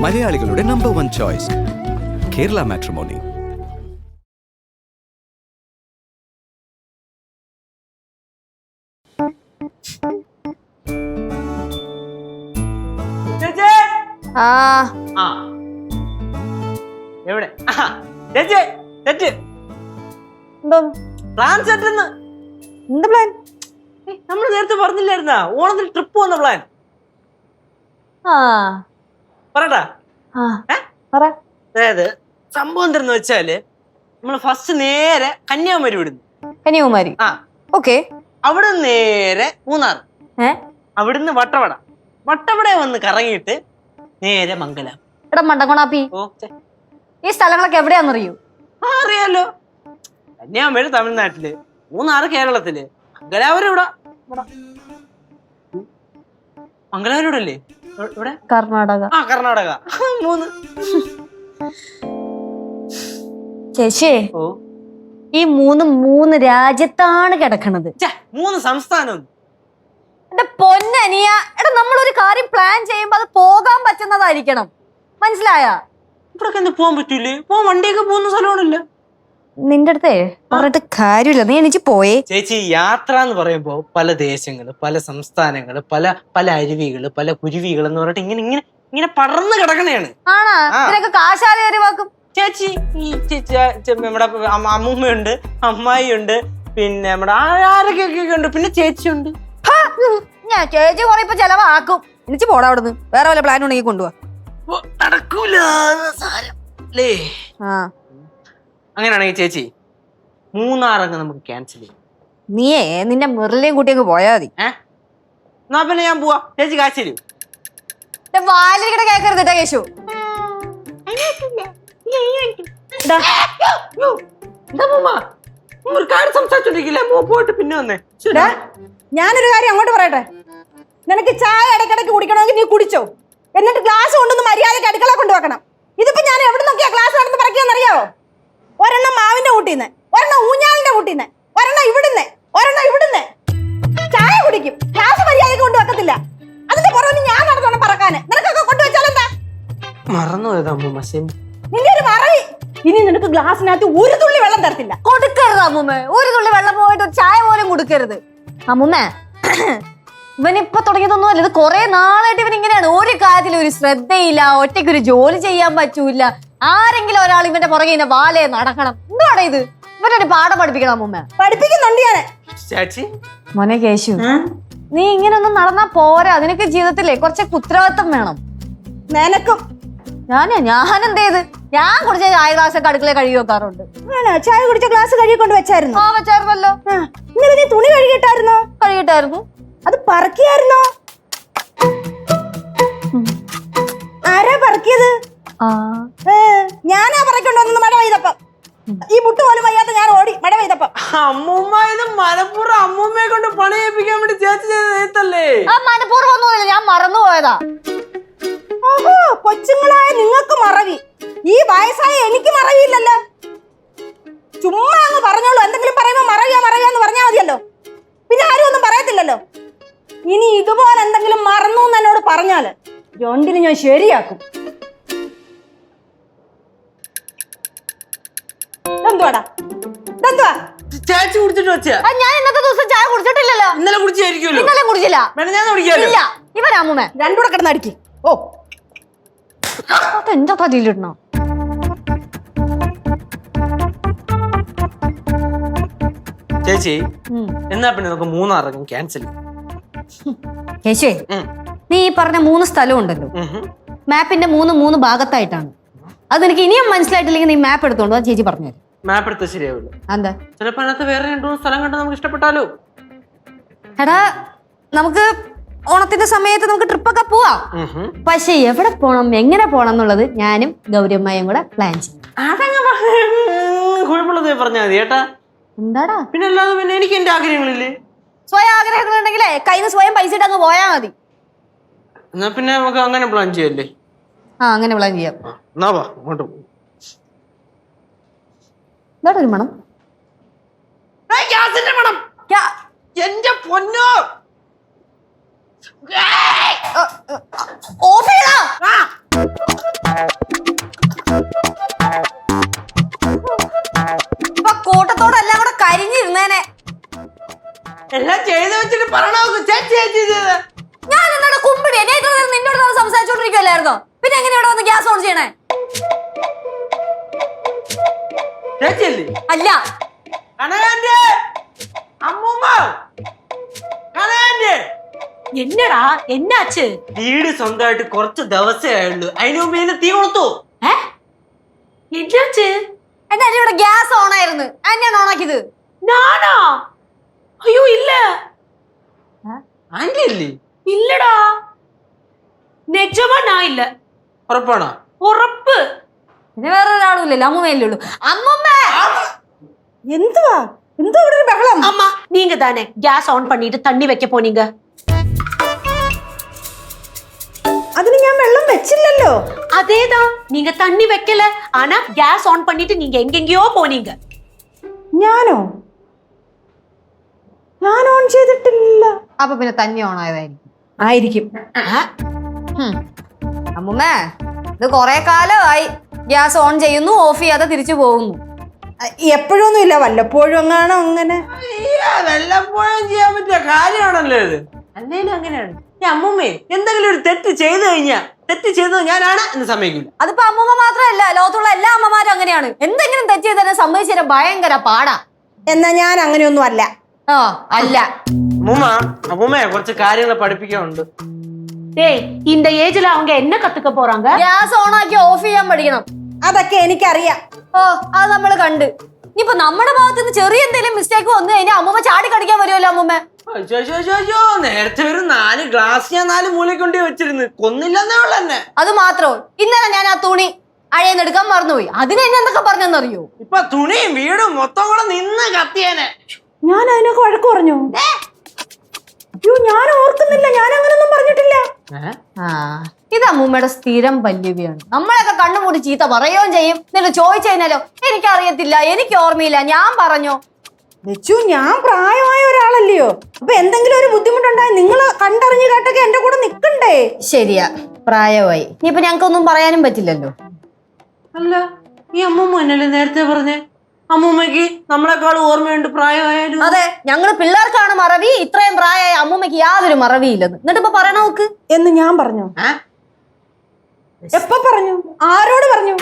മലയാളികളുടെ number 1 choice Kerala matrimony. എവിടെ plan set എന്ത് പ്ലാൻ? നമ്മൾ നേരത്തെ പറഞ്ഞില്ലായിരുന്ന ഓണത്തിന് ട്രിപ്പ് വന്ന പ്ലാൻ പറട്ടാ. അതായത് സംഭവം എന്തെന്ന് വെച്ചാല് നമ്മള് ഫസ്റ്റ് നേരെ കന്യാകുമാരി വിടുന്നു. കന്യാകുമാരി ഓക്കെ. അവിടെ നേരെ മൂന്നാർ, അവിടുന്ന് വട്ടവട വന്ന് കറങ്ങിയിട്ട് നേരെ മംഗലം. എടാ മണ്ടക്കോണാപ്പി, ഈ സ്ഥലങ്ങളൊക്കെ എവിടെയാണെന്നറിയൂ? അറിയാലോ, കന്യാകുമാരി തമിഴ്നാട്ടില്, മൂന്നാറ് കേരളത്തില്, മംഗലാപുരം ഇവിടെ. മംഗലാപുരം ഇവിടെ അല്ലേ? ഇവിടെ കർണാടക. കർണാടക. മൂന്ന്. ചേച്ചി, ഈ മൂന്ന് രാജ്യത്താണ് കിടക്കണത്. മൂന്ന് സംസ്ഥാനം. എന്റെ പൊന്നനിയ, എടാ നമ്മളൊരു കാര്യം പ്ലാൻ ചെയ്യുമ്പോ അത് പോകാൻ പറ്റുന്നതായിരിക്കണം, മനസ്സിലായ? ഇവിടെ എന്താ പോകാൻ പറ്റൂലേ? പോകാൻ വണ്ടിയൊക്കെ പോകുന്ന സ്ഥലമാണല്ലോ. നിന്റെ അടുത്തേ പറഞ്ഞിട്ട് കാര്യമില്ല, നീ എനിക്ക് പോയേ. ചേച്ചി, യാത്ര എന്ന് പറയുമ്പോ പല ദേശങ്ങള്, പല സംസ്ഥാനങ്ങള്, പല പല അരുവികള്, പല കുരുവികൾ എന്ന് പറഞ്ഞിട്ട് ഇങ്ങനെ ഇങ്ങനെ ഇങ്ങനെ പടർന്ന് കിടക്കണയാണ്. ആണാ? ഇതിനൊക്കെ കാശാലി വരുവാക്കും. ചേച്ചി, ഈ ചേച്ചി നമ്മുടെ അമ്മൂമ്മയുണ്ട്, അമ്മായിയുണ്ട്, പിന്നെ നമ്മുടെ ആരൊക്കെ ഉണ്ട്, പിന്നെ ചേച്ചിയുണ്ട്. ഞാൻ ചേച്ചി കുറെ ഇപ്പൊ ചെലവാക്കും. എനിക്ക് പോടാ അവിടുന്ന്. വേറെ വല്ല പ്ലാൻ ഉണ്ടെങ്കിൽ കൊണ്ടുപോവാ. നടക്കൂല. അങ്ങനെയാണെങ്കിൽ ചേച്ചി മൂന്നാറങ്ങ് നമുക്ക് ക്യാൻസൽ ചെയ്യാം. നീയേ നിന്റെ മുരളിയും കൂട്ടി അങ്ങ് പോയാ മതി. എന്നാ പിന്നെ ഞാൻ പോവാ. ചേച്ചി കാശ് തരും. വാലിരിക്കട കേക്കരുത് കേട്ടോ കേശു. പോയിട്ട് പിന്നെ വന്നേ. ഞാനൊരു കാര്യം അങ്ങോട്ട് പറയട്ടെ. നിനക്ക് ചായ ഇടയ്ക്കിടയ്ക്ക് കുടിക്കണമെങ്കിൽ നീ കുടിച്ചോ, എന്നിട്ട് ഗ്ലാസ് കൊണ്ടൊന്ന് മര്യാദയ്ക്ക് അടുക്കള കൊണ്ടുവെക്കണം. ഇതിപ്പോ ഞാൻ എവിടെ നോക്കിയാ ഗ്ലാസ് നടന്ന് പറക്കിയെന്നറിയാവോ? ഒരെണ്ണം മാവിന്റെ കൂട്ടിന്ന്, ഒരെണ്ണം ഊഞ്ഞാലിന്റെ കൂട്ടിന്ന്, ഒരെണ്ണം ഇവിടുന്ന് ചായ കുടിക്കും. ഗ്ലാസ് മര്യാദയ്ക്ക് കൊണ്ടുവെക്കത്തില്ല. അതിന്റെ പുറമെ ഞാൻ നടന്നോണം പറക്കാന്. നിനക്കൊക്കെ കൊണ്ടുവച്ചാലെന്താ? മറന്നുപോയതാ. നിന്റെ ഒരു മറവി. ഇനി നിനക്ക് ഗ്ലാസിനകത്ത് ഒരു തുള്ളി വെള്ളം തരത്തില്ല. കൊടുക്കരുത് അമ്മൂമ്മ, ഒരു തുള്ളി വെള്ളം പോയിട്ട് ഒരു ചായ പോലും കൊടുക്കരുത് അമ്മൂമ്മ. ഇവനിപ്പൊ തുടങ്ങിയതൊന്നുമല്ല, ഇത് കുറെ നാളായിട്ട് ഇവൻ ഇങ്ങനെയാണ്. ഒരു കാര്യത്തിൽ ഒരു ശ്രദ്ധയില്ല, ഒറ്റയ്ക്ക് ഒരു ജോലി ചെയ്യാൻ പറ്റൂല. ആരെങ്കിലും ഒരാൾ ഇവന്റെ പുറകെ ഇങ്ങനെ വാലേ നടക്കണം. എന്താണ് ഇത്? ഇവനൊരു പാഠം പഠിപ്പിക്കണം അമ്മൂമ്മ. പഠിപ്പിക്കുന്നുണ്ട് ഞാൻ. മോനെ കേശു, നീ ഇങ്ങനൊന്നും നടന്നാ പോരാ. അതിനൊക്കെ ജീവിതത്തിലെ കുറച്ചൊക്കെ ഉത്തരവാദിത്വം വേണം. നിനക്കും ഞാൻ എന്ത് ചെയ്ത്? ഞാൻ കുടിച്ച ചായ ഗ്ലാസ് ഒക്കെ അടുക്കള കഴുകി വെക്കാറുണ്ട്. ചായ കുടിച്ച ഗ്ലാസ് കഴുകി കൊണ്ട് വെച്ചായിരുന്നു? വെച്ചായിരുന്നല്ലോ. ഇന്നലെ നീ തുണി കഴുകിയിട്ടായിരുന്നോ? കഴുകിയിട്ടായിരുന്നു. അത് പറക്കിയായിരുന്നോ? ആരാ പറക്കിയത്? ഞാനാ പറക്കൊണ്ടോന്ന് മഴ പെയ്തപ്പം. ഈ മുട്ട് പോലും വയ്യാത്ത ഞാൻ ഓടി മഴ പെയ്തപ്പം. അമ്മൂമ്മ ഇത് മനപ്പൂർവ്വം അമ്മൂമ്മയെ കൊണ്ട് പണി ചെയ്യിപ്പിക്കാൻ വേണ്ടി ചേച്ചി ചെയ്തല്ലേ? മനപ്പൂർവ്വം ഒന്നുമില്ല, ഞാൻ മറന്നുപോയതാ. ഓഹോ, കൊച്ചുങ്ങളായ നിങ്ങൾക്ക് മറവി, ഈ വയസ്സായ എനിക്ക് മറവിയില്ലല്ലോ. ചുമ്മാ അങ്ങ് പറഞ്ഞോളൂ. എന്തെങ്കിലും പറയുമ്പോ മറവിയാന്ന് പറഞ്ഞാൽ മതിയല്ലോ, പിന്നെ ആരും ഒന്നും പറയത്തില്ലല്ലോ. ഇനി ഇതുപോലെ എന്തെങ്കിലും മറന്നു എന്ന് എന്നോട് പറഞ്ഞാല് രണ്ടിനും ഞാൻ ശരിയാക്കും. എന്തുവാടാ? ചേച്ചി കുടിച്ചിട്ട് വെച്ചാ? ഞാൻ ഇന്നത്തെ ദിവസം ചായ കുടിച്ചിട്ടില്ലല്ലോ. ഇന്നലെ കുടിച്ചായിരിക്കുമല്ലോ. ഇന്നലെ കുടിച്ചില്ല. ഇല്ല, ഇവൻ അമ്മൂമ്മ രണ്ടൂടെ കിടന്ന് അടിക്ക്. ഓ, എന്താ തലയിലിടണോ? ചേച്ചി, എന്നാ പിന്നെ നമുക്ക് മൂന്നാറങ്ങും ക്യാൻസൽ. കേശുവേ, നീ ഈ പറഞ്ഞ 3 സ്ഥലം ഉണ്ടല്ലോ, മാപ്പിന്റെ മൂന്ന് ഭാഗത്തായിട്ടാണ്. അത് നിനക്ക് ഇനിയും മനസ്സിലായിട്ടില്ലെങ്കിൽ നീ മാപ്പ് എടുത്തോണ്ടോ, അത് ചേച്ചി പറഞ്ഞുതരും. മാപ്പ് എടുത്ത് ശരിയാവില്ല. എന്താ? ചിലപ്പോ അതിനകത്ത് വേറെ 2-3 സ്ഥലം കണ്ട് നമുക്ക് ഇഷ്ടപ്പെട്ടാലോ? എടാ, നമുക്ക് ഓണത്തിന്റെ സമയത്ത് നമുക്ക് ട്രിപ്പൊക്കെ പോവാം. പക്ഷെ എവിടെ പോണം, എങ്ങനെ പോണം എന്നുള്ളത് ഞാനും ഗൗരിയമ്മയും കൂടെ പ്ലാൻ ചെയ്യും. കുഴപ്പമുള്ളത് പറഞ്ഞാൽ മതി കേട്ടാ. എന്താടാ? പിന്നെ അല്ലാതെ പിന്നെ എനിക്ക് എന്റെ ആഗ്രഹങ്ങളില്ലേ? സ്വയം ആഗ്രഹങ്ങളുണ്ടെങ്കിലേ കയ്യിൽ നിന്ന് സ്വയം പൈസ ഇട്ട് അങ്ങ് പോയാ മതി. എന്നാ പിന്നെ നമുക്ക് അങ്ങനെ പ്ലാൻ ചെയ്യല്ലേ? അങ്ങനെ പ്ലാൻ ചെയ്യാം. എന്നാ വാ, അങ്ങോട്ട് പോ. എന്താ ഒരു മണം? ഗ്യാസിന്റെ മണം. എന്റെ പൊന്നോ, ഓഫ് ചെയ്യടാ. കഴിക്കുമല്ലായിരുന്നോ? പിന്നെ എങ്ങനെ ഇവിടെ വന്ന് ഗ്യാസ് ഓൺ ചെയ്യണേ? ചേച്ചിയല്ലേ? അല്ല, കനകാന്റെ അമ്മൂമ്മ, കനകാന്റെ என்னடா என்னாச்சு? വീട് സ്വന്തമായിട്ട് കുറച്ച് ദിവസമേ ആയുള്ളൂ, അതിനു മുമ്പ് ഇതിന് തീ കൊളുത്തു. என்னாச்சு? എന്റെ ആന്റി ഇവിടെ ഗ്യാസ് ഓൺ ആയിരുന്നു, ആന്റിയാണ് ഓൺ ആക്കിയത്. நானா? ஐயோ இல்ல ആന്റി ഇല്ലേ? இல்லடா, நிஜமா நான் இல்ல. ഉറപ്പാണോ? ഉറപ്പ്. പിന്നെ വേറെ ഒരാളും ഇല്ലല്ലോ, അമ്മൂമ്മയല്ലേ ഉള്ളൂ. അമ്മൂമ്മ എന്തുവാ എന്തോ ഇവിടെ ഒരു ബഹളം? அம்மா நீங்க தானே கேஸ் ஆன் பண்ணிட்டு தண்ணி வைக்க போனீங்க? അതിന് ഞാൻ വെള്ളം വെച്ചില്ലല്ലോ. அதேதான், நீங்க தண்ணி வைக்கல, ஆனா கேஸ் ஆன் பண்ணிட்டு நீங்க எங்கெங்கயோ போனீங்க. ഞാനോ? ഞാൻ ഓൺ ചെയ്തിട്ടില്ല. അപ്പൊ പിന്നെ തന്നെ ഓൺ ആയതായിരിക്കും. ആയിരിക്കും. അമ്മൂമ്മ, ഇത് കൊറേ കാലമായി ഗ്യാസ് ഓൺ ചെയ്യുന്നു, ഓഫ് ചെയ്യാതെ തിരിച്ചു പോകുന്നു. എപ്പോഴൊന്നും ഇല്ല, വല്ലപ്പോഴും എങ്ങാണോ അങ്ങനെ. വല്ലപ്പോഴും ചെയ്യാൻ പറ്റിയ കാര്യമാണല്ലോ ഇത്. അല്ലേലും അങ്ങനെയാണ്. ഈ അമ്മൂമ്മേ എന്തെങ്കിലും ഒരു തെറ്റ് ചെയ്തു കഴിഞ്ഞാ തെറ്റ് ചെയ്തത് ഞാനാണ് എന്ന് സമ്മതിക്കില്ല. അതിപ്പോ അമ്മൂമ്മ മാത്രമല്ല, ലോകത്തുള്ള എല്ലാ അമ്മമാരും അങ്ങനെയാണ്. എന്തെങ്കിലും തെറ്റ് ചെയ്തതിനെ സമ്മതിച്ചു തരാൻ ഭയങ്കര പാടാ. എന്നാ ഞാൻ അങ്ങനെയൊന്നും അല്ല. ആ അല്ല. അമ്മൂമ്മയെ കുറച്ച് കാര്യങ്ങൾ പഠിപ്പിക്കാനുണ്ട്. டேய், இந்த ஏஜ்ல அவங்க என்ன கத்துக்க போறாங்க? ഗ്യാസ് ഓൺ ആക്കി ഓഫ് ചെയ്യാൻ പഠിക്കണം. അതൊക്കെ എനിക്കറിയാം. ഓ, അത് നമ്മള് കണ്ട്. ഇനിയിപ്പോ നമ്മുടെ ഭാഗത്ത് നിന്ന് ചെറിയ എന്തെങ്കിലും മിസ്റ്റേക്ക് വന്നു കഴിഞ്ഞാൽ അമ്മൂമ്മ ചാടി കടിക്കാൻ വരുമല്ലോ. അമ്മൂമ്മ നേരത്തെ ഒരു 4 ഗ്ലാസ് ഞാൻ 4 മൂലയ്ക്ക് കൊണ്ട് വെച്ചിരുന്നു, കൊന്നില്ലെന്നേ ഉള്ളു എന്നെ. അത് മാത്രോ, ഇന്നലെ ഞാൻ ആ തുണി അഴയെന്നെടുക്കാൻ മറന്നുപോയി. അതിന് എന്നെ എന്തൊക്കെ പറഞ്ഞെന്നറിയോ? ഇപ്പൊ തുണിയും വീടും മൊത്തം കൂടെ നിന്ന് കത്തിയേനെ. ഞാൻ അതിനൊക്കെ വഴക്ക് പറഞ്ഞു. അയ്യോ, ഞാൻ ഓർക്കുന്നില്ല, ഞാൻ അങ്ങനൊന്നും പറഞ്ഞിട്ടില്ല. ആ, ഇത് അമ്മൂമ്മയുടെ സ്ഥിരം പല്ലുവിയാണ്. നമ്മളൊക്കെ കണ്ണുമൂടി ചീത്ത പറയുകയും ചെയ്യും. എന്നിട്ട് ചോദിച്ചു കഴിഞ്ഞാലോ, എനിക്കറിയത്തില്ല, എനിക്ക് ഓർമ്മയില്ല, ഞാൻ പറഞ്ഞോ. ലച്ചു, ഞാൻ പ്രായമായ ഒരാളല്ലയോ? അപ്പൊ എന്തെങ്കിലും ഒരു ബുദ്ധിമുട്ടുണ്ടായി നിങ്ങൾ കണ്ടറിഞ്ഞു കേട്ടൊക്കെ എന്റെ കൂടെ നിക്കണ്ടേ? ശരിയാ, പ്രായമായി. ഇനിയിപ്പൊ ഞങ്ങൾക്കൊന്നും പറയാനും പറ്റില്ലല്ലോ. അല്ല, ഈ അമ്മൂമ്മ എന്നല്ലേ നേരത്തെ പറഞ്ഞേ അമ്മൂമ്മക്ക് നമ്മളെക്കാളും ഓർമ്മയുണ്ട് പ്രായമായാലും? അതെ, ഞങ്ങള് പിള്ളേർക്കാണ് മറവി, ഇത്രയും പ്രായമായ അമ്മൂമ്മക്ക് യാതൊരു മറവിയില്ലെന്ന്. എന്നിട്ട് ഇപ്പൊ പറയണ നോക്ക്. എന്ന് ഞാൻ പറഞ്ഞു? എപ്പ പറഞ്ഞു? ആരോട് പറഞ്ഞു?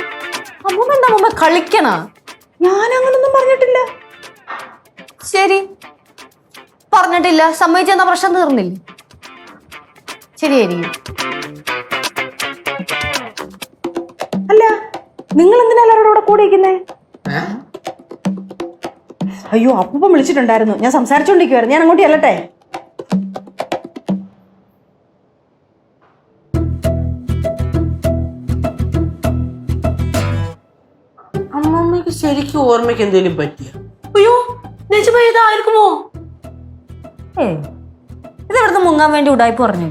അമ്മൂമ്മ എന്താ അമ്മൂമ്മ കളിക്കണ? ഞാൻ അങ്ങനൊന്നും പറഞ്ഞിട്ടില്ല. ശരി, പറഞ്ഞിട്ടില്ല, സമ്മതിച്ചെന്ന പ്രശ്നം തീർന്നില്ലേ? ശരിയായിരിക്കും. അല്ല, നിങ്ങൾ എന്തിനാ എല്ലാവരോടും കൂടെ കൂടിയിരിക്കുന്നേ? അയ്യോ, അപ്പം വിളിച്ചിട്ടുണ്ടായിരുന്നു, ഞാൻ സംസാരിച്ചോണ്ടിരിക്കുവായിരുന്നു. ഞാൻ അങ്ങോട്ട് ചെല്ലട്ടെ? അമ്മൂമ്മക്ക് ശരിക്കും ഓർമ്മയ്ക്ക് എന്തെങ്കിലും പറ്റിയ? ஐயோ, நிஜமா ஏதா இருக்குமோ? ഇത് ഇവിടുന്ന് മുങ്ങാൻ വേണ്ടി ഉടായ്പ പറഞ്ഞു.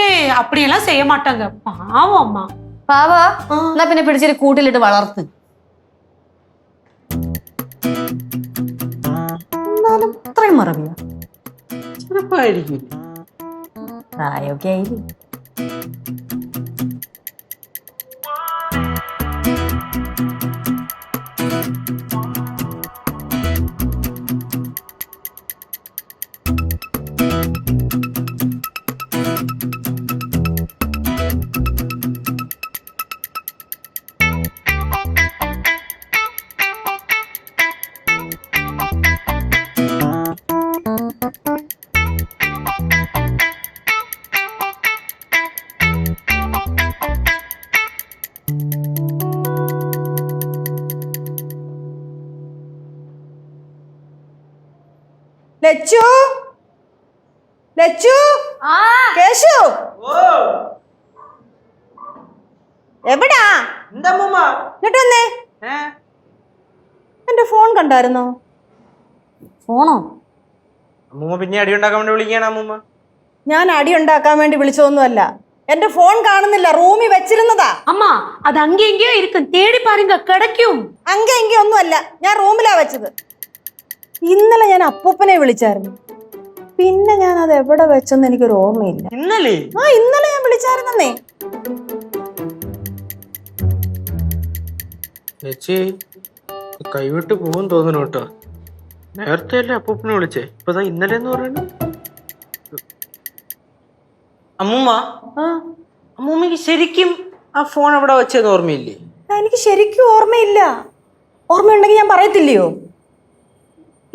ஏய், அப்படியெல்லாம் செய்ய மாட்டாங்க, பாவம் அம்மா. പാവാ, എന്നാ പിന്നെ പിടിച്ചൊരു കൂട്ടിലിട്ട് വളർത്ത്. എന്നാലും അത്രയും മറവിയാ? ചിലപ്പായിരിക്കും. പ്രായമൊക്കെ ആയില്ലേ? ലച്ചു, ലച്ചു, കേശു, എവിടാ? എന്താ അമ്മൂമ്മ? ഇങ്ങോട്ട് വന്നേ. എന്റെ ഫോൺ കണ്ടായിരുന്നോ? ഫോണോ? അമ്മൂമ്മ പിന്നെ അടി ഉണ്ടാക്കാൻ വേണ്ടി വിളിക്കുകയാണ് അമ്മൂമ്മ. ഞാൻ അടി ഉണ്ടാക്കാൻ വേണ്ടി വിളിച്ചതൊന്നുമല്ല. എന്റെ ഫോൺ കാണുന്നില്ല, റൂമിൽ വെച്ചിരുന്നതാ. அம்மா, அது அங்க எங்கேயோ இருக்கு, தேடி பாருங்க, கிடைக்கும். അங்கே ഇங்கே ഒന്നുമല്ല, ഞാൻ റൂമിലാ വെച്ചത്. ഇന്നലെ ഞാൻ അപ്പൂപ്പനെ വിളിച്ചായിരുന്നു, പിന്നെ ഞാൻ അത് എവിടെ വെച്ചെന്ന് എനിക്കൊരു ഓർമ്മയില്ല. ഇന്നലെ? ആ, ഇന്നലെ ഞാൻ വിളിച്ചായിരുന്നേ. ചേച്ചി കൈവിട്ട് പോകും തോന്നുന്നു കേട്ടോ. നേരത്തെ അല്ലേ അപ്പൂപ്പനെ വിളിച്ചേ, ഇപ്പൊ ഇന്നലെ എന്ന് പറയുന്നു. അമ്മൂമ്മ, അമ്മൂമ്മക്ക് ശരിക്കും ആ ഫോൺ അവിടെ വെച്ചെന്ന് ഓർമ്മയില്ലേ? എനിക്ക് ശരിക്കും ഓർമ്മയില്ല. ഓർമ്മയുണ്ടെങ്കിൽ ഞാൻ പറയത്തില്ലയോ?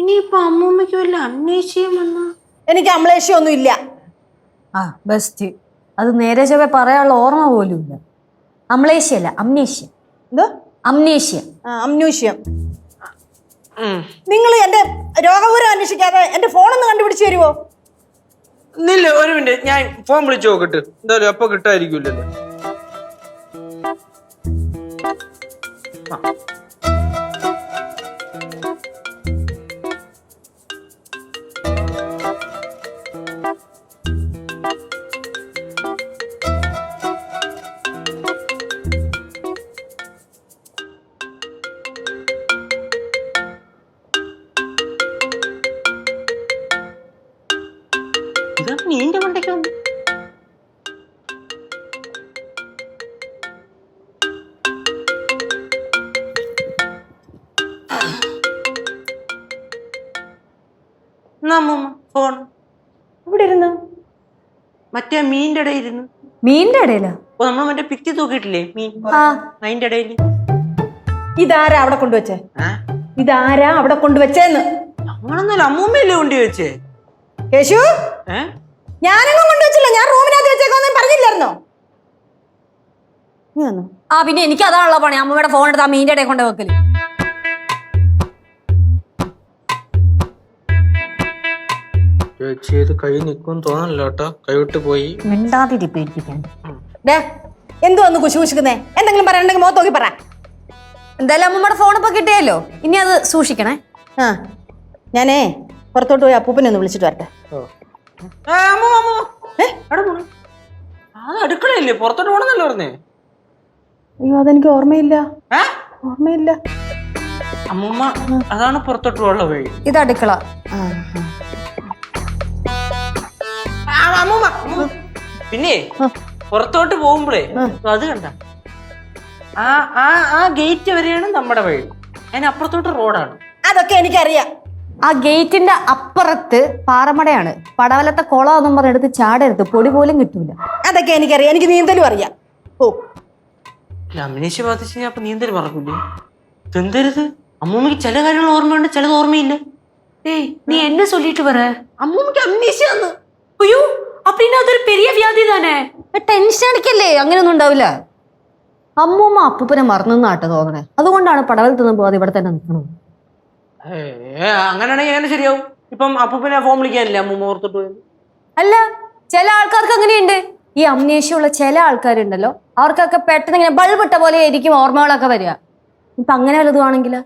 ഇനിയിപ്പൊ അമ്മൂമ്മക്ക് വല്ല അന്വേഷിയും വന്ന എനിക്ക് അമ്ലേഷ്യൊന്നും ഇല്ല. ആ ബെസ്റ്റ്. അത് നേരെ ചൊവ്വേ പറയാനുള്ള ഓർമ്മ പോലും ഇല്ല. അമ്ലേഷ്യല്ല, അമ്നേഷ്യ. എന്തോ അമ്നേഷ്യ. അമ്നൂഷ്യം. നിങ്ങൾ എന്റെ രോഗപൂരം അന്വേഷിക്കാതെ എന്റെ ഫോണൊന്ന് കണ്ടുപിടിച്ച് തരുമോ? ഇല്ല, ഒരു മിനിറ്റ്, ഞാൻ ഫോൺ വിളിച്ചു നോക്കട്ടെ. എന്തായാലും അപ്പൊ കിട്ടായിരിക്കുമല്ലോ. നീന്റെ കൊണ്ടേക്ക് വന്നു. ഫോൺ ഇവിടെ ഇരുന്ന് മറ്റേ മീനിന്റെ ഇടയിൽ ഇരുന്നു. മീനിന്റെ ഇടയിലാ? ഓ, നമ്മൾ മറ്റേ പിക്തി തൂക്കിയിട്ടില്ലേ മീൻ, അതിന്റെ ഇടയിൽ. ഇതാരാ അവിടെ കൊണ്ടുവച്ചേ? ഇതാരാ അവിടെ കൊണ്ടുവച്ചേന്ന്? അങ്ങനൊന്നുമല്ല, അമ്മൂമ്മയല്ലേ കൊണ്ടു വെച്ചേ. യേശു, ഞാനൊന്നും കൊണ്ടുവച്ചില്ല. ഞാൻ റൂമിനകത്ത് വെച്ചേക്കൊന്നും പറഞ്ഞില്ലായിരുന്നോ? നീ വന്നോ? ആ പിന്നെ എനിക്ക് അതാണുള്ള പണി. അമ്മയുടെ ഫോൺ എടുത്ത് ആ മീൻ്റെ ഇടയിൽ കൊണ്ട് വെക്കല്. കൈ നിക്കും തോന്നല്ലോ കേട്ടോ, കൈവിട്ട് പോയി. മിണ്ടാതിരി പേടിപ്പിക്കാൻ. എന്തു വന്ന് കുശുകുശുക്കുന്നേ? എന്തെങ്കിലും പറയണ്ടെങ്കിൽ മുഖത്ത് നോക്കി പറ. എന്തായാലും അമ്മയുടെ ഫോൺ ഇപ്പൊ കിട്ടിയല്ലോ, ഇനി അത് സൂക്ഷിക്കണേ. ഞാനേ പുറത്തോട്ട് പോയി അപ്പൂപ്പനെ ഒന്ന് വിളിച്ചിട്ട് വരട്ടെ. അത് അടുക്കളയില്ലേ, പുറത്തോട്ട് പോണെന്നല്ലോ പറഞ്ഞേ. അയ്യോ, അതെനിക്ക് ഓർമ്മയില്ല. ഓർമ്മയില്ല. അമ്മൂമ്മ അതാണ് പുറത്തോട്ട് പോകാനുള്ള വഴി. ഇത് അടുക്കള. പിന്നെ പുറത്തോട്ട് പോകുമ്പോഴേ അത് കണ്ട ആ ഗേറ്റ് വരെയാണ് നമ്മുടെ വഴി, അതിനപ്പുറത്തോട്ട് റോഡാണ്. അതൊക്കെ എനിക്കറിയാം. ആ ഗേറ്റിന്റെ അപ്പുറത്ത് പാറമടയാണ്. പടവലത്തെ കുളമൊന്നും പറഞ്ഞെടുത്ത് ചാടരുത്, പൊടി പോലും കിട്ടൂല. അതൊക്കെ എനിക്കറിയാം. എനിക്ക് നീന്തലും അറിയാം. ഓ, അമ്നേഷ്യ ബാധിച്ച് ഞാൻ അപ്പൊ നീന്തൽ മറക്കൂലേ? എന്തരുത്, അമ്മൂമ്മക്ക് ചില കാര്യങ്ങൾ ഓർമ്മയുണ്ട്, ചിലത് ഓർമ്മയില്ല. ஏய் நீ என்ன சொல்லிட்டு வர? അമ്മൂമ്മക്ക് അമ്നേഷ്യ. ஐயோ, அப்படின்னா அது ஒரு பெரிய வியாதி தானே. ടെൻഷൻ അടിക്കല്ലേ, അങ്ങനെയൊന്നും ഉണ്ടാവില്ല. അമ്മൂമ്മ അപ്പൂപ്പനെ മറന്നാട്ടോ തോന്നണേ. അതുകൊണ്ടാണ് പടവലത്ത് നിന്ന് പോകാതെ ഇവിടെ തന്നെ നിൽക്കണത്. അങ്ങനെയാണെങ്കിൽ എങ്ങനെ ശരിയാവും? ഇപ്പം അപ്പൂപ്പനെ ഫോൺ വിളിക്കാനില്ലേ അമ്മൂമ്മ ഓർത്തിട്ട് പോയത്? അല്ല, ചില ആൾക്കാർക്ക് അങ്ങനെയുണ്ട്. ഈ അമ്നേഷ്യമുള്ള ചില ആൾക്കാരുണ്ടല്ലോ, അവർക്കൊക്കെ പെട്ടെന്ന് ഇങ്ങനെ ബൾബിട്ട പോലെ ആയിരിക്കും ഓർമ്മകളൊക്കെ വരിക. ഇപ്പൊ അങ്ങനെ വല്ലതുവാണെങ്കിലോ?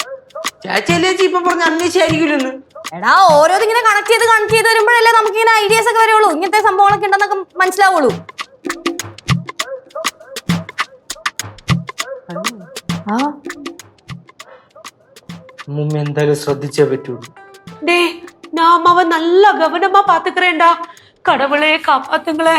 ചേച്ചി ഇപ്പൊ പറഞ്ഞ അമ്നേഷ്യ ആയിരിക്കില്ലെന്ന്. എടാ, ഓരോന്നിങ്ങനെ കണക്ട് ചെയ്ത് വരുമ്പോഴല്ലേ നമുക്ക് ഇങ്ങനെ ഐഡിയാസ് ഒക്കെ വരുള്ളൂ, ഇങ്ങനത്തെ സംഭവങ്ങളൊക്കെ ഉണ്ടെന്നൊക്കെ മനസ്സിലാവുള്ളൂ. അമ്മൂമ്മ എന്തായാലും ശ്രദ്ധിച്ചേ പറ്റുള്ളൂ. டேய், நான் அவ நல்லா கவனமா பாத்துக்கிறேன்டா. கடவுளே காப்பாத்துங்களே.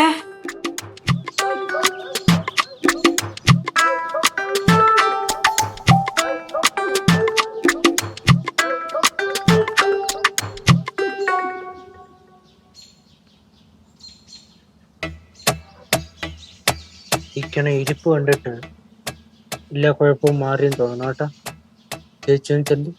ഇരിക്കണ ഇരിപ്പ് കണ്ടിട്ട് എല്ലാ കുഴപ്പവും മാറിയെന്ന് തോന്നണം കേട്ടോ. ചേച്ചി ചെല്ലു.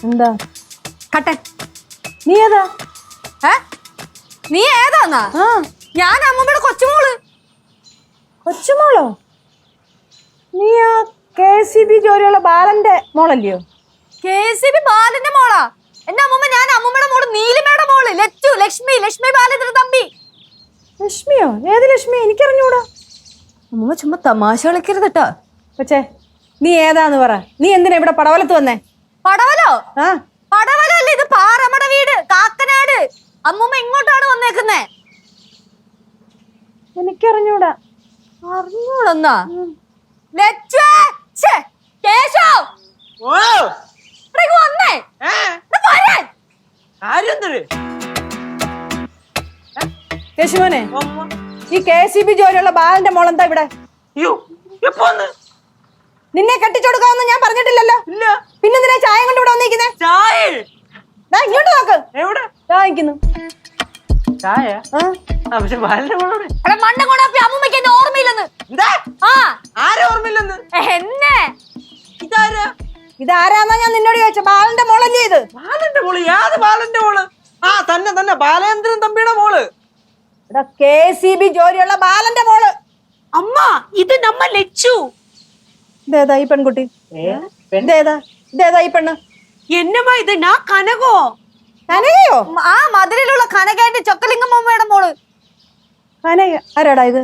എന്താ കട്ടൻ? നീ ഏതാ? നീ ഏതാന്നാ? ഞാൻ അമ്മൂമ്മയുടെ കൊച്ചുമോള്. കൊച്ചുമോളോ? നീ ആ KCB ജോലിയുള്ള ബാലന്റെ മോളല്ലയോ? KCB ബാലന്റെ മോളാ എന്റെ അമ്മൂമ്മ. ഞാൻ അമ്മൂമ്മയുടെ മോള് നീലിമയുടെ മോള് ലക്ഷ്മി ബാലന്റെ തമ്പി. ലക്ഷ്മിയോ? ഏത് ലക്ഷ്മി? എനിക്കറിഞ്ഞൂടാ. അമ്മൂമ്മ ചുമ്മാ തമാശ കളിക്കരുത് കേട്ടോ. പക്ഷേ നീ ഏതാന്ന് പറ. നീ എന്തിനാ ഇവിടെ പടവലത്ത് വന്നേ? പടവലോ? പടവലോ അല്ലേ, ഇത് പാറമട വീട്, കാക്കനാട്. അമ്മൂമ്മ ഇങ്ങോട്ടാണ് വന്നേക്കുന്നേ. എനിക്കറിഞ്ഞൂടാ. അറിഞ്ഞൂടെന്നാ? കേശുമോനെ, ഈ KCB ജോലിയുള്ള ബാലന്റെ മോളെന്താ ഇവിടെ? അയ്യോ, എപ്പോന്ന്? നിന്നെ കെട്ടിച്ചോടുക്കാമെന്ന് ഞാൻ പറഞ്ഞിട്ടില്ലല്ലോ. ഇല്ല. പിന്നെ നിന്നെ ചായ കൊണ്ട് ഇവിടെ വന്നിരിക്കുന്നേ? ചായ ഇങ്ങോട്ട് നോക്ക്. എവിടെ? വാങ്ങിക്കുന്നു ചായ. പക്ഷെ ബാലന്റെ മോളോടെ എടാ മണ്ണ കൊണ്ടാപ്പി അമ്മൂമ്മയ്ക്ക് എന്നെ ഓർമ്മയില്ലെന്ന്. എന്താ? ആ ആരെ ഓർമ്മയില്ലെന്ന്? എന്നെ ഇതാരാ? ഇതാരാന്നാ ഞാൻ നിന്നോട് ചോദിച്ച? ബാലന്റെ മോളല്ലേ ഇത്? ബാലന്റെ മോള്? ഏത് ബാലന്റെ മോള്? ആ തന്നെ ബാലേന്ദ്രൻ തമ്പിയുടെ മോള്. KCB ജോലിയുള്ള ബാലന്റെ മോള്. அம்மா இது நம்ம லெச்சு. ഇതേതാ ഈ പെൺകുട്ടി? ഇതേതാ ഈ പെണ്ണ്? என்னம்மா இது? நான் கனகோ. കനകയോ? ആ മധുരയിലുള്ള കനകാന്റെ ചൊക്കലിംഗം അമ്മയുടെ മോള്. കനക ആരാടാ ഇത്?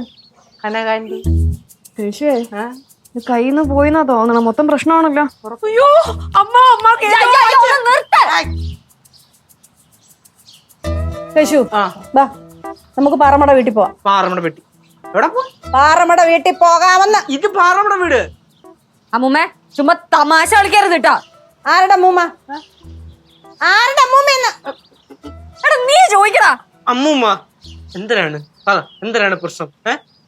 കനകാന്റി. കയ്യിന്ന് പോയിന്നാ തോന്നണം. മൊത്തം പ്രശ്നമാണല്ലോ. ஐயோ அம்மா அம்மா കേശു, വാ നമുക്ക് പാറമ്മയുടെ വീട്ടിൽ പോവാം. പാറമ്മയുടെ പെട്ടി എവിടെ പോ? പാറമ്മയുടെ വീട്ടിൽ പോകാമെന്ന്. ഇത് പാറമ്മയുടെ വീട്. അമ്മൂമ്മ ചുമ്മാ തമാശ കളിക്കരുത് കേട്ടോ. ആരുടെ അമ്മൂമ്മ? ആരുടെ അമ്മൂമ്മയെന്ന്? എടാ നീ ചോദിക്കടാ. അമ്മൂമ്മ എന്തിനാണ് പ്രശ്നം?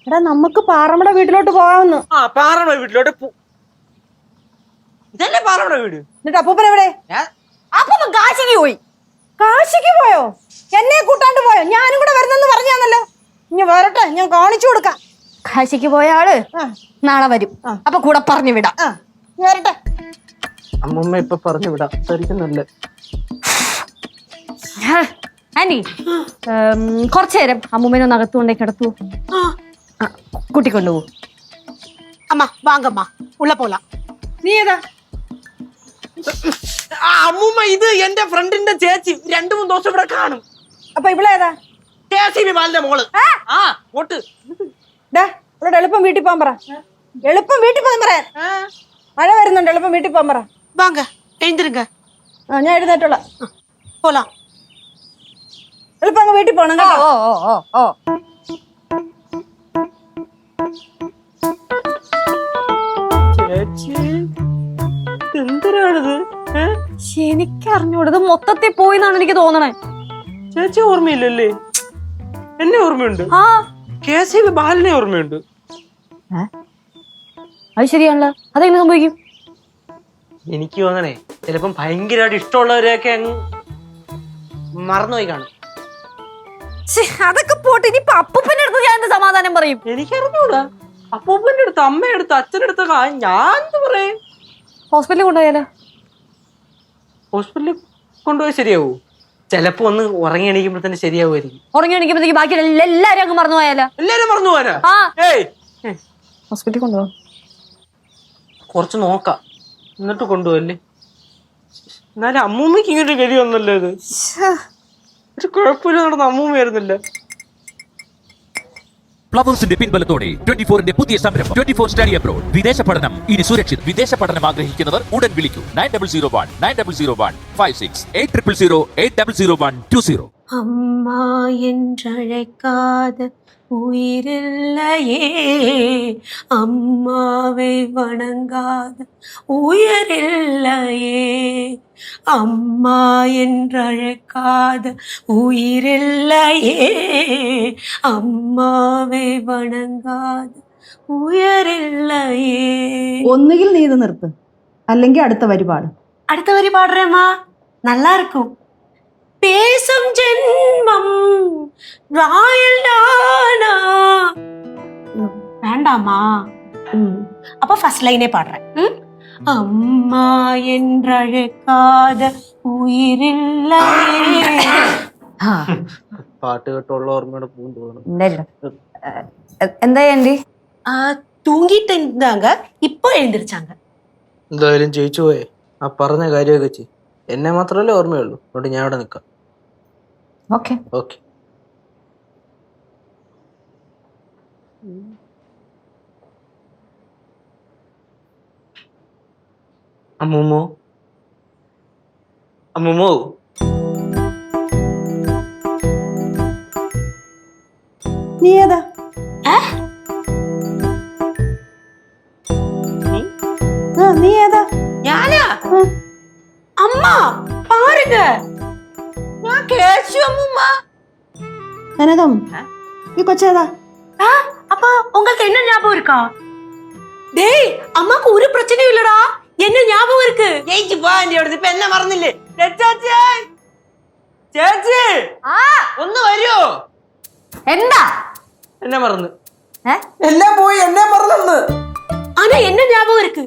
എടാ നമുക്ക് പാറമ്മയുടെ വീട്ടിലോട്ട് പോകാമെന്ന്. ആ പാറമ്മയുടെ വീട്ടിലോട്ട് ഇതല്ലേ പാറമ്മയുടെ വീട്. എന്നിട്ട് അപ്പൂപ്പൻ എവിടെ? അപ്പൊ കാശിക്ക് പോയി. കാശിക്ക് പോയോ? എന്നെ കൂട്ടാണ്ട് പോയോ? ഞാനും കൂടെ വരുന്നെന്ന് പറഞ്ഞാന്നല്ലോ. ഇനി വരട്ടെ, ഞാൻ കാണിച്ചു കൊടുക്കാം. കാശിക്ക് പോയ ആള് നാളെ വരും. അപ്പൊ കൂടെ പറഞ്ഞു വിടാം. വരട്ടെ. അമ്മൂമ്മ ഇപ്പൊ പറഞ്ഞു വിടാം. നല്ലേ ആന്റി കുറച്ചു നേരം അമ്മൂമ്മേനെ ഒന്ന് അകത്തുകൊണ്ടേ കിടത്തു. കൂട്ടിക്കൊണ്ടുപോകും. அம்மா வாங்கம்மா உள்ள போலாம். നീ ഏതാ? അമ്മൂമ്മ ഇത് എന്റെ ഫ്രണ്ടിന്റെ ചേച്ചി. 2-3 ദിവസം ഇവിടെ കാണും. അപ്പൊ ഇവളേതാ? KCB ബാലന്റെ മോള്. ആ ഓട്ട്. ഇവിടെ എളുപ്പം വീട്ടിൽ പോകാൻ പറ. എളുപ്പം വീട്ടിൽ പോകാൻ പറയാൻ. മഴ വരുന്നുണ്ട്. എളുപ്പം വീട്ടിൽ പോകാൻ പറ. வாங்க எழுந்திருங்க. ഞാൻ എഴുന്നേറ്റോളാം. போலாம். എളുപ്പം അങ്ങ് വീട്ടിൽ പോകണം കേട്ടോ. ഓ ചേച്ചി എന്തിനാണിത്? എനിക്ക് അറിഞ്ഞൂടത് മൊത്തത്തിൽ പോയി എന്നാണ് എനിക്ക് തോന്നണേ. ചേച്ചി ഓർമ്മയില്ലല്ലേ? എന്നെ ഓർമ്മയുണ്ട്. ആ KCB ബാലനെ ഓർമ്മയുണ്ട്. അത് ശരിയാണല്ലോ. അതെങ്ങനെ സംഭവിക്കും? എനിക്ക് തോന്നണേ ചിലപ്പം ഭയങ്കരമായിട്ട് ഇഷ്ടമുള്ളവരെയൊക്കെ അങ്ങ് മറന്നുപോയി കാണും. അതൊക്കെ പോട്ട്. ഇനിയിപ്പൊ അപ്പൂപ്പന്റെ അടുത്ത് ഞാൻ എന്ത് സമാധാനം പറയും? എനിക്കറിഞ്ഞൂടാ. അപ്പൂപ്പന്റെ അടുത്ത്, അമ്മയുടെ അടുത്ത്, അച്ഛൻ്റെ അടുത്ത് ഞാൻ എന്ത് പറയും? ഹോസ്പിറ്റലിൽ കൊണ്ടുപോയാലോ? ഹോസ്പിറ്റലിൽ കൊണ്ടുപോയി ശരിയാവൂ? ചിലപ്പോ ഒന്ന് ഉറങ്ങി എണീക്കുമ്പോ തന്നെ ശരിയാവുമായിരിക്കും. ഉറങ്ങി എണീക്കുമ്പോഴത്തേക്ക് ബാക്കി എല്ലാരും അങ്ങ് മറന്നു പോയാലോ? എല്ലാരും മറന്നു പോവാനാ? ഹോസ്പിറ്റലിൽ കൊണ്ടുപോകാം. കുറച്ച് നോക്കാം, എന്നിട്ട് കൊണ്ടുപോകല്ലേ. എന്നാലും അമ്മൂമ്മക്ക് ഇങ്ങനൊരു ഗതി വന്നല്ലോ. ഇത് ഒരു കുഴപ്പമില്ല നടന്ന അമ്മൂമ്മയായിരുന്നില്ല. ഫ്ലവേഴ്സിന്റെ പിൻബലത്തോടെ 24ന്റെ പുതിയ സംരംഭം 24 സ്റ്റഡി അബ്രോഡ്. വിദേശ പഠനം ഇനി സുരക്ഷിത്. വിദേശ പഠനം ആഗ്രഹിക്കുന്നവർ ഉടൻ വിളിക്കൂ 9001 800800 800120. அம்மா என்றழைக்காத உயிரில்லையே, அம்மாவை வணங்காத உயிரில்லையே, அம்மா என்றழைக்காத உயிரில்லையே, அம்மாவை வணங்காத உயிரில்லையே. ഒന്നുകിൽ നീ ഇത് നിർത്ത്, അല്ലെങ്കിൽ അടുത്ത വരി പാട്. அடுத்த வரி பாடுறேம்மா, நல்லா இருக்கும். பேசும் ஜென்மம் ராயல் டானா. வேண்டாமா? அப்ப ஃபர்ஸ்ட் லைனே பாடுறேன். அம்மா என்றழைக்காத உயிரில்லையே. പാട്ട് കേട്ടുള്ള ഓർമ്മയുടെ പൂന്തോന്നും. എന്താ ആന്റി? தூங்கிட்டு இருந்தாங்க, இப்போ எழுந்திருச்சாங்க. എന്തായാലും ജയിച്ചു പോയേ. ആ പറഞ്ഞ കാര്യമൊക്കെ ചെയ്യും. എന്നെ മാത്രമല്ലേ ഓർമ്മയുള്ളൂ. അതുകൊണ്ട് ഞാൻ ഇവിടെ നിൽക്കാം. Okay okay. അമ്മൂമ്മോ, അമ്മൂമ്മോ, നീ ഏതാ? നീ ഏതാ? ഞാനാ? அம்மா பாருங்க, நான் கேஷு அம்மா. കനകം, ഈ കൊച്ചേതാ? அப்ப உங்களுக்கு என்ன ஞாபகம் இருக்கா? டேய் அம்மாக்கு ஒரு பிரச்சனையும் இல்லடா. என்ன ஞாபகம் இருக்கு? ചേച്ചി പോ എന്റെ അടുത്ത്. ഇപ്പൊ എന്നെ മറന്നില്ലേ? ചേച്ചി ചേച്ചി ഒന്ന് വരുമോ? എന്താ എന്നെ മറന്ന്. ഏ? എല്ലാം പോയി, എന്നെ മറന്നു. ஆனா என்ன ஞாபகம் இருக்கு?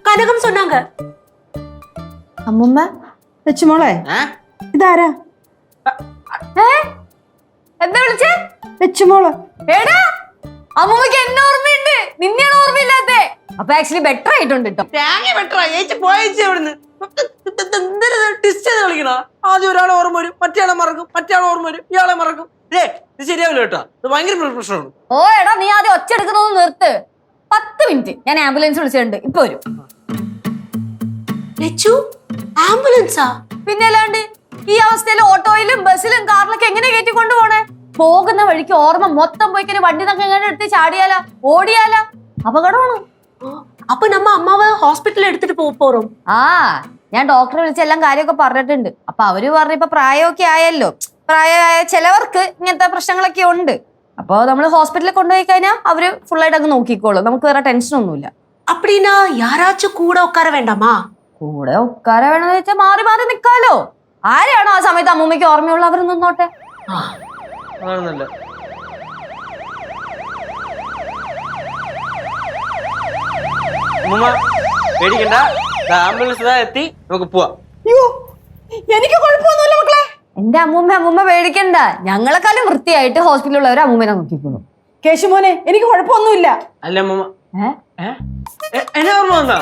கனகம் சொன்னாங்க. അമ്മുമ്മ ലച്ചുമോളെ ഇതാരാ? എന്താ വിളിച്ചേ? ലച്ചുമോള്. എടാ അമ്മൂമ്മക്ക് എന്നെ ഓർമ്മയുണ്ട്, നിന്നെയാണ് ഓർമ്മയില്ലാത്തെ. അപ്പൊ ആക്ച്വലി ബെറ്റർ ആയിട്ടുണ്ട് കേട്ടോ. തേങ്ങ വെട്ടറാ. ചേച്ചി പോയേച്ചി അവിടുന്ന്. ടിസ്റ്റ് ചെയ്ത് കളിക്കണ. ആദ്യം ഒരാളെ ഓർമ്മ വരും, മറ്റേയാളെ മറക്കും, മറ്റേയാളെ ഓർമ്മ വരും, ഇയാളെ മറക്കും. ഇത് ശരിയാവില്ല കേട്ടോ. ഇത് ഭയങ്കര പ്രശ്നമാണ്. ഓ എടാ നീ ആദ്യം ഒച്ച എടുക്കുന്നൊന്ന് നിർത്ത്. 10 മിനിറ്റ് ഞാൻ ആംബുലൻസ് വിളിച്ചിട്ടുണ്ട്, ഇപ്പൊ വരും. லெச்சு ஆம்புலன்ஸா? പിന്നെ അല്ലാണ്ട് ഈ അവസ്ഥയിൽ ഓട്ടോയിലും ബസ്സിലും കാറിലൊക്കെ എങ്ങനെ കയറ്റി കൊണ്ടുപോണേ? പോകുന്ന വഴിക്ക് ഓർമ്മ മൊത്തം പോയിക്കാൻ വണ്ടി നമുക്ക് എങ്ങനെ എടുത്ത് ചാടിയാലാ, ഓടിയാലാ? അപകടമാണ്. அப்ப நம்ம அம்மாவை ஹாஸ்பிட்டல் எடுத்துட்டு போறோம். ആ ഞാൻ ഡോക്ടറെ വിളിച്ച് എല്ലാം കാര്യമൊക്കെ പറഞ്ഞിട്ടുണ്ട്. അപ്പൊ അവര് പറഞ്ഞു ഇപ്പൊ പ്രായമൊക്കെ ആയല്ലോ, പ്രായമായ ചിലവർക്ക് ഇങ്ങനത്തെ പ്രശ്നങ്ങളൊക്കെ ഉണ്ട്. അപ്പൊ നമ്മൾ ഹോസ്പിറ്റലിൽ കൊണ്ടുപോയി കഴിഞ്ഞാൽ അവര് ഫുള്ളായിട്ട് അങ്ങ് നോക്കിക്കോളും. നമുക്ക് വേറെ ടെൻഷൻ ഒന്നുമില്ല. அப்படின்னா யாராச்சும் கூட உட்கார வேண்டாமா? കൂടെ ഉക്കാര വേണമെന്ന് വെച്ചാൽ മാറി മാറി നിക്കാലോ. ആരെയാണോ ആ സമയത്ത് അമ്മൂമ്മയ്ക്ക് ഓർമ്മയുള്ള അവർ നിന്നോട്ടെ. അതാണെന്നല്ല. അമ്മൂമ്മ പേടിക്കണ്ട, ആംബുലൻസ് എത്തി, നമുക്ക് പോവാം. അയ്യോ എനിക്ക് കുഴപ്പമൊന്നുമില്ല മക്കളെ. എന്റെ അമ്മൂമ്മ പേടിക്കണ്ട, ഞങ്ങളെക്കാളും വൃത്തിയായിട്ട് ഹോസ്പിറ്റലിലുള്ളവർ അമ്മൂമ്മനെ നോക്കിക്കോളും. കേശുമോനെ എനിക്ക് കുഴപ്പമൊന്നുമില്ല. അല്ല അമ്മൂമ്മ, എന്നെ ഓർമ്മ വന്നാ?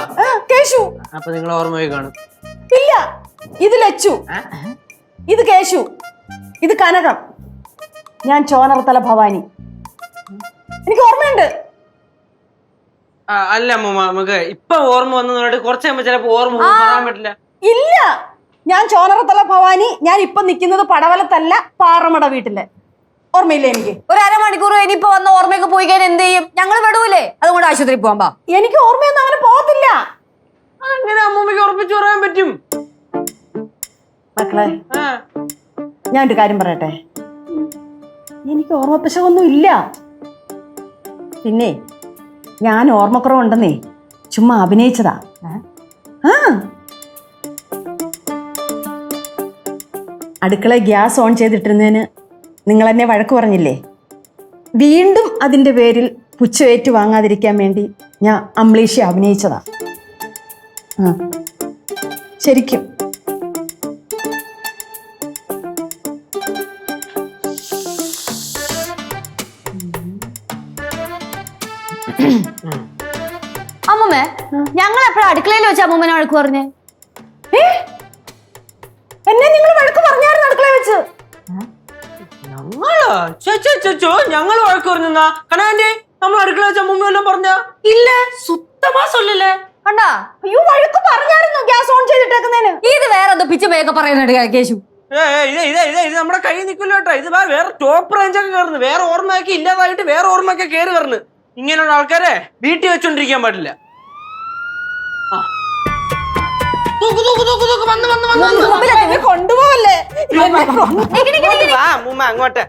കേശു. അപ്പൊ നിങ്ങളെ ഓർമ്മ പോയി കാണും. ഇല്ല, ഇത് ലച്ചു, ഇത് കേശു, ഇത് കനകം, ഞാൻ ചോനർത്തല ഭവാനി. എനിക്ക് ഓർമ്മയുണ്ട്. അല്ല അമ്മൂമ്മ, നമുക്ക് ഇപ്പൊ ഓർമ്മ വന്നു, കുറച്ച് കഴിയുമ്പോ ചിലപ്പോ ഓർമ്മ പറയാൻ പറ്റില്ല. ഇല്ല, ഞാൻ ചോനറത്തല ഭവാനി. ഞാൻ ഇപ്പൊ നിൽക്കുന്നത് പടവലത്തല്ല, പാറമട വീട്ടില്. ഓർമ്മയില്ലേ എനിക്ക്? ഒരു അരമണിക്കൂർ ഇനിയിപ്പോ വന്ന ഓർമ്മയൊക്കെ പോയി കഴിഞ്ഞാൽ എന്ത് ചെയ്യും? ഞങ്ങൾ വിടൂലേ? അതുകൊണ്ട് ആശുപത്രി പോകാൻ പാ. എനിക്ക് ഓർമ്മയൊന്നും അങ്ങനെ പോകത്തില്ല. അങ്ങനെ അമ്മൂമ്മയ്ക്ക് ഉറപ്പിച്ചു പറയാൻ പറ്റും? മക്കളെ ഞാനൊരു കാര്യം പറയട്ടെ, എനിക്ക് ഓർമ്മപ്പിശകൊന്നും ഇല്ല. പിന്നെ ഞാൻ ഓർമ്മക്കുറവുണ്ടെന്നേ ചുമ്മാ അഭിനയിച്ചതാ. അടുക്കള ഗ്യാസ് ഓൺ ചെയ്തിട്ടിരുന്നതിന് നിങ്ങൾ എന്നെ വഴക്ക് പറഞ്ഞില്ലേ? വീണ്ടും അതിൻ്റെ പേരിൽ പുച്ഛവേറ്റ് വാങ്ങാതിരിക്കാൻ വേണ്ടി ഞാൻ അംബ്ലീഷി അഭിനയിച്ചതാ. ശരിക്കും. അമ്മൂമ്മ ഞങ്ങൾ എപ്പോഴും അടുക്കളയിൽ വെച്ച് അമ്മൂമ്മനെ വഴക്ക് പറഞ്ഞേ? എന്നെ നിങ്ങൾ വഴക്ക് പറഞ്ഞായിരുന്നു അടുക്കളയിൽ വെച്ച്? ഞങ്ങള് വഴക്ക് പറഞ്ഞാ കണാന്റെ നമ്മൾ അടുക്കള വെച്ച അമ്മൂമ്മ എല്ലാം പറഞ്ഞ? இல்ல சுத்தமா சொல்லல. കണ്ടാ? അയ്യോ വഴക്ക് പറഞ്ഞായിരുന്നു ഗ്യാസ് ഓൺ ചെയ്തിട്ടേക്കുന്നതിന്. ഇത് വേറെ എന്തോ പിച്ചുമയൊക്കെ പറയുന്നുണ്ട് കേശു. ഇത് നമ്മുടെ കൈ നിൽക്കില്ല കേട്ടോ. ഇത് വേറെ ടോപ്പ് റേഞ്ചൊക്കെ കയറുന്നു. വേറെ ഓർമ്മയൊക്കെ ഇല്ലാതായിട്ട് വേറെ ഓർമ്മയൊക്കെ കയറി വരുന്നു. ഇങ്ങനെയുള്ള ആൾക്കാരെ വീട്ടിൽ വെച്ചോണ്ടിരിക്കാൻ പാടില്ല. കൊണ്ടുപോവല്ലേ? അങ്ങോട്ട്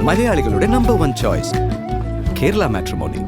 മലയാളികളുടെ നമ്പർ 1 ചോയ്സ് കേരള മാട്രിമോണി.